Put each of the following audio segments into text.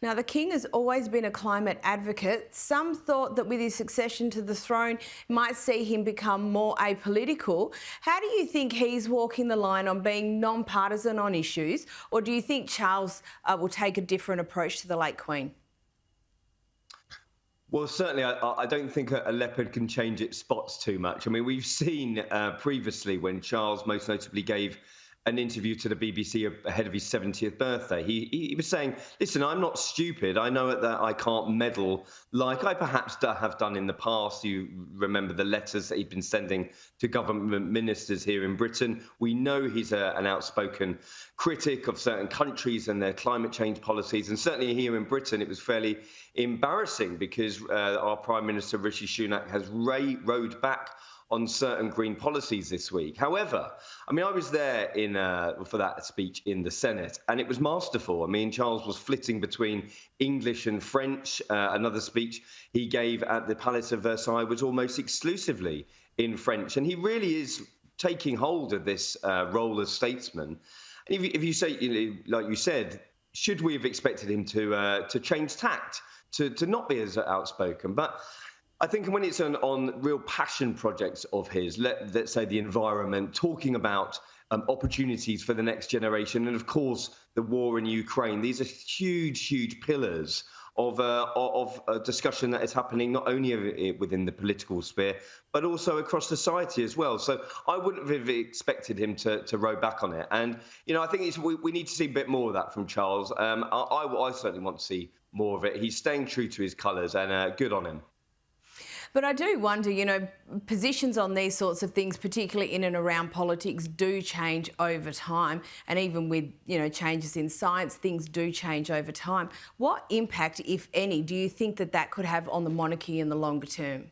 Now, the King has always been a climate advocate. Some thought that with his succession to the throne might see him become more apolitical. How do you think he's walking the line on being non-partisan on issues, or do you think Charles will take a different approach to the late Queen? Well, certainly, I don't think a leopard can change its spots too much. I mean, we've seen previously when Charles most notably gave an interview to the BBC ahead of his 70th birthday. He was saying, listen, I'm not stupid. I know that I can't meddle like I perhaps have done in the past. You remember the letters that he'd been sending to government ministers here in Britain. We know he's an outspoken critic of certain countries and their climate change policies. And certainly here in Britain, it was fairly embarrassing because our Prime Minister, Rishi Sunak, has rowed back on certain green policies this week. However, I mean, I was there for that speech in the Senate, and it was masterful. I mean, Charles was flitting between English and French. Another speech he gave at the Palace of Versailles was almost exclusively in French, and he really is taking hold of this role as statesman. And if you say, like you said, should we have expected him to change tact, to not be as outspoken? But I think when it's on real passion projects of his, let's say the environment, talking about opportunities for the next generation, and of course the war in Ukraine, these are huge, huge pillars of a discussion that is happening not only within the political sphere, but also across society as well. So I wouldn't have expected him to row back on it. And, I think we need to see a bit more of that from Charles. I certainly want to see more of it. He's staying true to his colours, and good on him. But I do wonder, positions on these sorts of things, particularly in and around politics, do change over time. And even with, changes in science, things do change over time. What impact, if any, do you think that could have on the monarchy in the longer term?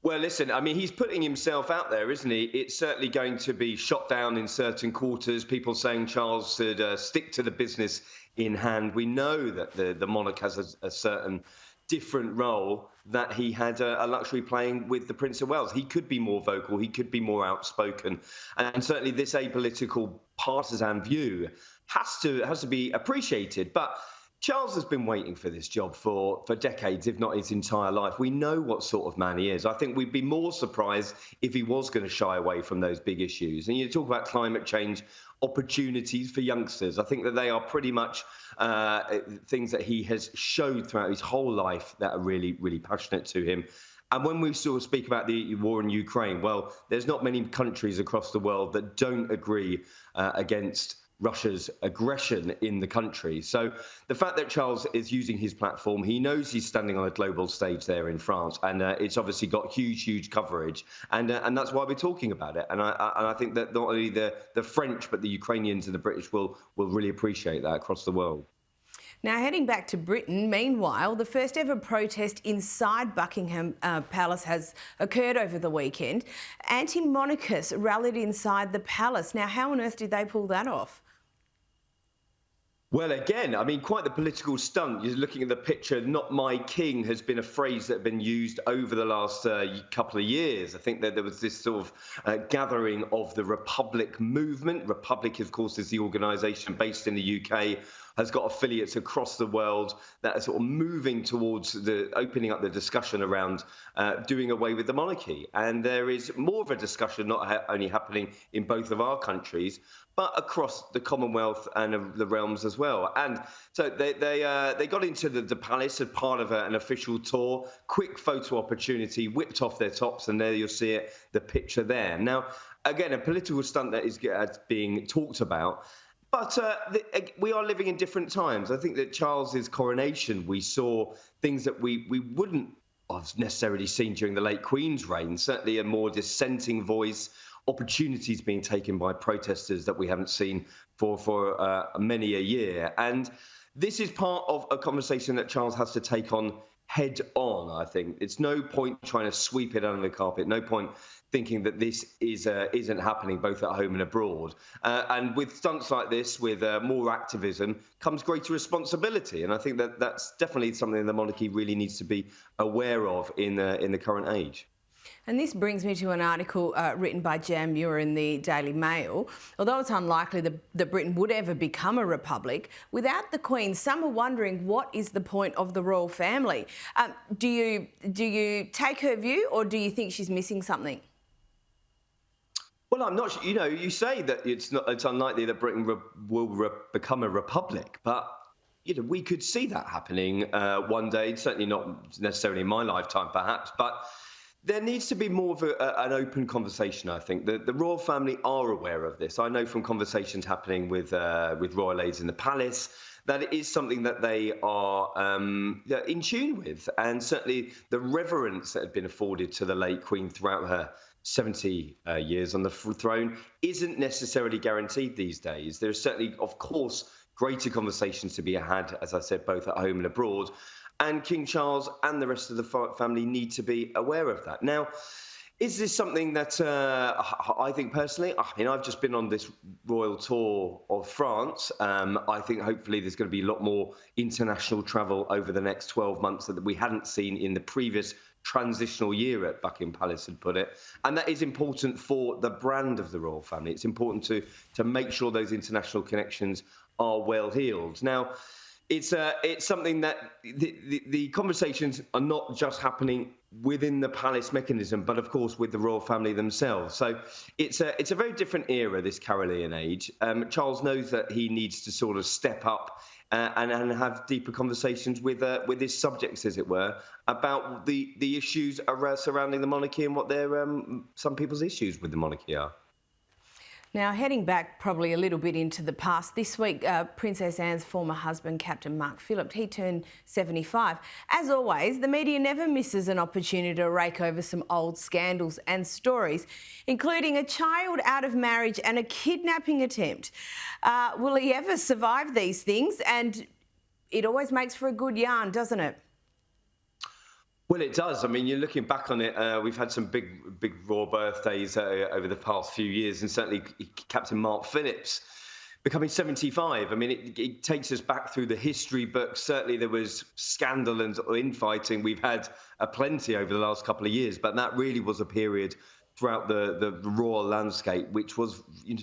Well, listen, I mean, he's putting himself out there, isn't he? It's certainly going to be shot down in certain quarters, people saying Charles should stick to the business in hand. We know that the monarch has a certain different role that he had a luxury playing with the Prince of Wales. He could be more vocal, he could be more outspoken, and certainly this apolitical partisan view has to be appreciated. But Charles has been waiting for this job for decades, if not his entire life. We know what sort of man he is. I think we'd be more surprised if he was going to shy away from those big issues. And you talk about climate change, opportunities for youngsters. I think that they are pretty much things that he has showed throughout his whole life that are really, really passionate to him. And when we sort of speak about the war in Ukraine, well, there's not many countries across the world that don't agree against Russia's aggression in the country. So the fact that Charles is using his platform, he knows he's standing on a global stage there in France, and it's obviously got huge, huge coverage, and that's why we're talking about it. And I think that not only the French, but the Ukrainians and the British will really appreciate that across the world. Now, heading back to Britain, meanwhile, the first ever protest inside Buckingham Palace has occurred over the weekend. Anti-monarchists rallied inside the palace. Now, how on earth did they pull that off? Well, again, I mean, quite the political stunt. You're looking at the picture, "Not my king" has been a phrase that has been used over the last couple of years. I think that there was this sort of gathering of the Republic movement. Republic, of course, is the organisation based in the UK, has got affiliates across the world that are sort of moving towards opening up the discussion around doing away with the monarchy. And there is more of a discussion not only happening in both of our countries, but across the Commonwealth and the realms as well. And so they got into the palace as part of an official tour, quick photo opportunity, whipped off their tops, and there you'll see it, the picture there. Now, again, a political stunt that is being talked about. But we are living in different times. I think that Charles's coronation, we saw things that we wouldn't have necessarily seen during the late Queen's reign. Certainly a more dissenting voice, opportunities being taken by protesters that we haven't seen for many a year. And this is part of a conversation that Charles has to take on head on, I think. It's no point trying to sweep it under the carpet, no point thinking that this isn't happening both at home and abroad. And with stunts like this, with more activism, comes greater responsibility. And I think that that's definitely something the monarchy really needs to be aware of in the current age. And this brings me to an article written by Jan Muir in the Daily Mail. Although it's unlikely that Britain would ever become a republic, without the Queen, some are wondering what is the point of the royal family. Do you take her view, or do you think she's missing something? Well, I'm not sure. You know, you say that it's unlikely that Britain will become a republic, but you know, we could see that happening one day. Certainly not necessarily in my lifetime, perhaps, but there needs to be more of an open conversation. I think the royal family are aware of this. I know from conversations happening with royal aides in the palace that it is something that they are in tune with, and certainly the reverence that had been afforded to the late Queen throughout her 70 years on the throne isn't necessarily guaranteed these days. There's certainly, of course, greater conversations to be had, as I said, both at home and abroad. And King Charles and the rest of the family need to be aware of that. Now, is this something that I think personally, I mean, I've just been on this royal tour of France. I think hopefully there's going to be a lot more international travel over the next 12 months that we hadn't seen in the previous transitional year at Buckingham Palace, had put it. And that is important for the brand of the royal family. It's important to make sure those international connections are well heeled. Now, it's something that the conversations are not just happening within the palace mechanism, but of course with the royal family themselves. So it's a very different era, this Carolean age. Charles knows that he needs to sort of step up and have deeper conversations with his subjects, as it were, about the issues surrounding the monarchy and what their some people's issues with the monarchy are. Now, heading back probably a little bit into the past, this week, Princess Anne's former husband, Captain Mark Phillips, he turned 75. As always, the media never misses an opportunity to rake over some old scandals and stories, including a child out of marriage and a kidnapping attempt. Will he ever survive these things? And it always makes for a good yarn, doesn't it? Well, it does. I mean, you're looking back on it. We've had some big royal birthdays over the past few years, and certainly Captain Mark Phillips becoming 75. I mean, it takes us back through the history books. Certainly, there was scandal and infighting. We've had plenty over the last couple of years, but that really was a period throughout the royal landscape, which was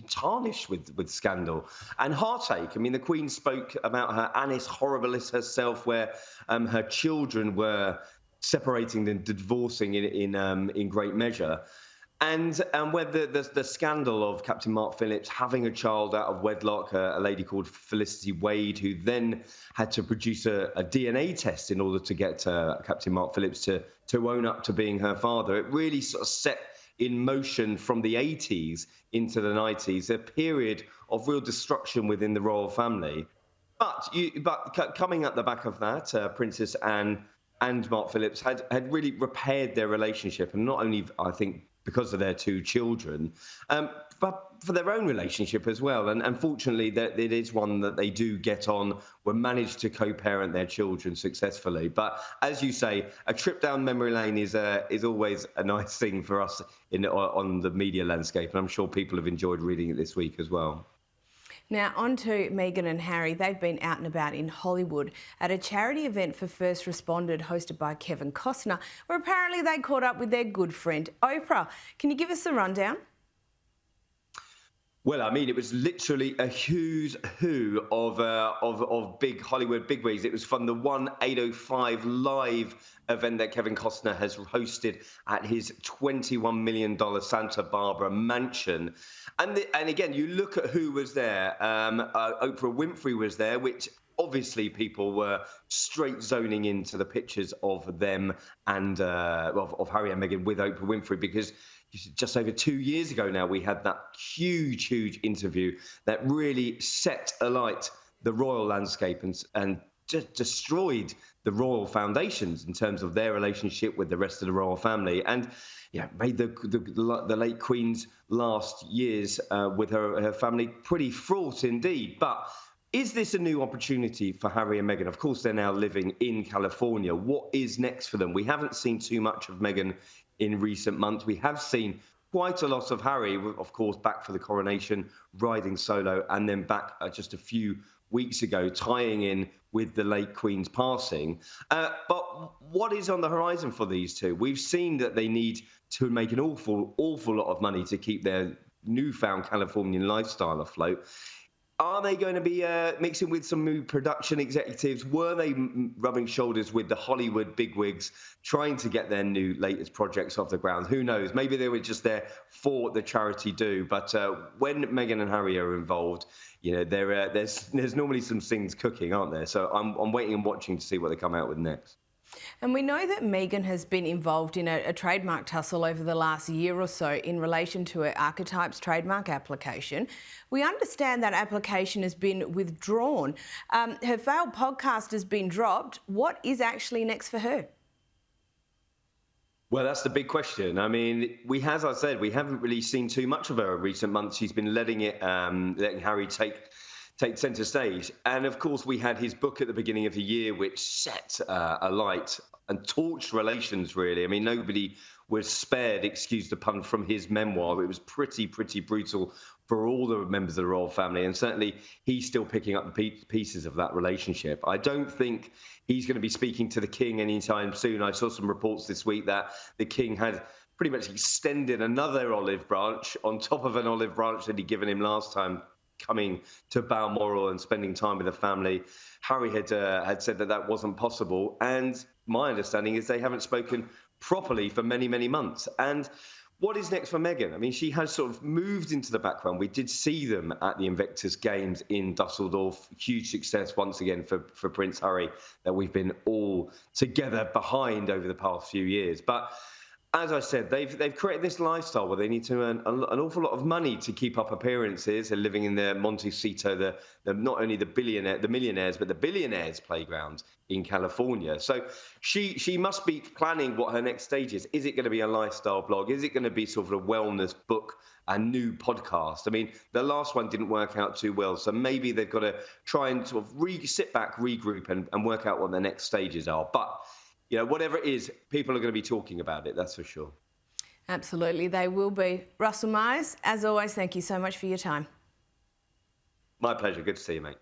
tarnished with scandal and heartache. I mean, the Queen spoke about her annus horribilis herself, where her children were separating and divorcing in great measure, and where the scandal of Captain Mark Phillips having a child out of wedlock, a lady called Felicity Wade, who then had to produce a DNA test in order to get Captain Mark Phillips to own up to being her father. It really sort of set in motion from the 80s into the 90s a period of real destruction within the royal family. But coming at the back of that, Princess Anne and Mark Phillips had really repaired their relationship, and not only, I think, because of their two children, but for their own relationship as well. And fortunately, that it is one that they do get on, managed to co-parent their children successfully. But as you say, a trip down memory lane is always a nice thing for us on the media landscape, and I'm sure people have enjoyed reading it this week as well. Now, on to Meghan and Harry. They've been out and about in Hollywood at a charity event for first responders hosted by Kevin Costner, where apparently they caught up with their good friend Oprah. Can you give us the rundown? Well, I mean, it was literally a who's who of big Hollywood bigwigs. It was from the 1805 live event that Kevin Costner has hosted at his $21 million Santa Barbara mansion. And again, you look at who was there. Oprah Winfrey was there, which obviously people were straight zoning into the pictures of them and of Harry and Meghan with Oprah Winfrey, because just over 2 years ago now, we had that huge interview that really set alight the royal landscape and just destroyed the royal foundations in terms of their relationship with the rest of the royal family, and made the late Queen's last years with her family pretty fraught indeed. But is this a new opportunity for Harry and Meghan? Of course, they're now living in California. What is next for them? We haven't seen too much of Meghan in recent months. We have seen quite a lot of Harry, of course, back for the coronation, riding solo, and then back just a few weeks ago, tying in with the late Queen's passing. But what is on the horizon for these two? We've seen that they need to make an awful lot of money to keep their newfound Californian lifestyle afloat. Are they going to be mixing with some new production executives? Were they rubbing shoulders with the Hollywood bigwigs, trying to get their new latest projects off the ground? Who knows? Maybe they were just there for the charity do. But when Meghan and Harry are involved, there's normally some things cooking, aren't there? So I'm waiting and watching to see what they come out with next. And we know that Meghan has been involved in a trademark tussle over the last year or so in relation to her Archetypes trademark application. We understand that application has been withdrawn. Her failed podcast has been dropped. What is actually next for her? Well, that's the big question. I mean, as I said, we haven't really seen too much of her in recent months. She's been letting Harry take centre stage. And of course, we had his book at the beginning of the year, which set alight and torched relations, really. I mean, nobody was spared, excuse the pun, from his memoir. It was pretty brutal for all the members of the royal family. And certainly he's still picking up the pieces of that relationship. I don't think he's going to be speaking to the king anytime soon. I saw some reports this week that the king had pretty much extended another olive branch on top of an olive branch that he'd given him last time, coming to Balmoral and spending time with the family. Harry had said that wasn't possible, and my understanding is they haven't spoken properly for many months. And what is next for Meghan? I mean, she has sort of moved into the background. We did see them at the Invictus Games in Dusseldorf. Huge success once again for Prince Harry that we've been all together behind over the past few years. But as I said, they've created this lifestyle where they need to earn an awful lot of money to keep up appearances. They're living in the Montecito, the not only the millionaires, but the billionaires playground in California. So she must be planning what her next stage is. Is it going to be a lifestyle blog? Is it going to be sort of a wellness book, a new podcast? I mean, the last one didn't work out too well. So maybe they've got to try and sort of sit back, regroup and work out what their next stages are. But whatever it is, people are going to be talking about it, that's for sure. Absolutely, they will be. Russell Myers, as always, thank you so much for your time. My pleasure. Good to see you, mate.